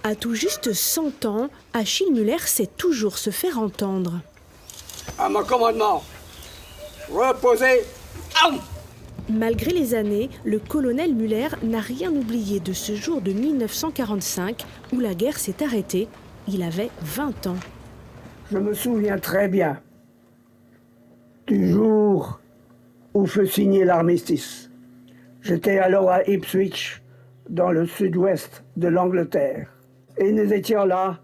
À tout juste 100 ans, Achille Muller sait toujours se faire entendre. À mon commandement, reposez. Aou! Malgré les années, le colonel Muller n'a rien oublié de ce jour de 1945 où la guerre s'est arrêtée. Il avait 20 ans. Je me souviens très bien du jour où fut signé l'armistice. J'étais alors à Ipswich, dans le sud-ouest de l'Angleterre. Et nous étions là,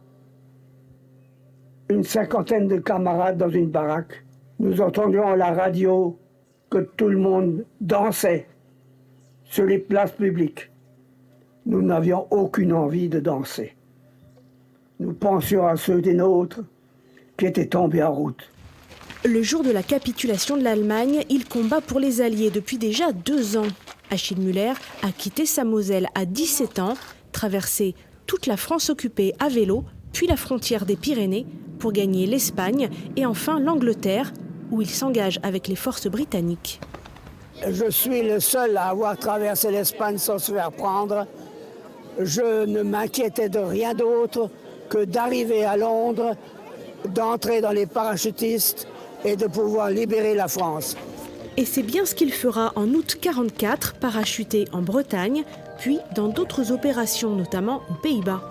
une cinquantaine de camarades dans une baraque. Nous entendions à la radio que tout le monde dansait sur les places publiques. Nous n'avions aucune envie de danser. Nous pensions à ceux des nôtres qui étaient tombés en route. Le jour de la capitulation de l'Allemagne, il combat pour les Alliés depuis déjà 2 ans. Achille Muller a quitté sa Moselle à 17 ans, traversé toute la France occupée à vélo, puis la frontière des Pyrénées pour gagner l'Espagne et enfin l'Angleterre, où il s'engage avec les forces britanniques. Je suis le seul à avoir traversé l'Espagne sans se faire prendre. Je ne m'inquiétais de rien d'autre que d'arriver à Londres, d'entrer dans les parachutistes et de pouvoir libérer la France. Et c'est bien ce qu'il fera en août 1944, parachuté en Bretagne, puis dans d'autres opérations, notamment aux Pays-Bas.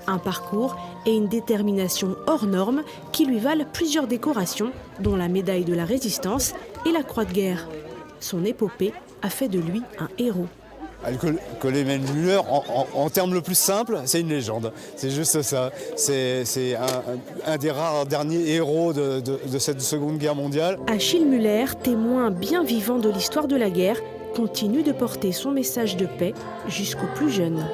Un parcours et une détermination hors normes qui lui valent plusieurs décorations, dont la médaille de la Résistance et la Croix de guerre. Son épopée a fait de lui un héros. Le colonel Muller, en termes le plus simple, c'est une légende. C'est juste ça. C'est un des rares derniers héros de cette Seconde Guerre mondiale. Achille Muller, témoin bien vivant de l'histoire de la guerre, continue de porter son message de paix jusqu'aux plus jeunes.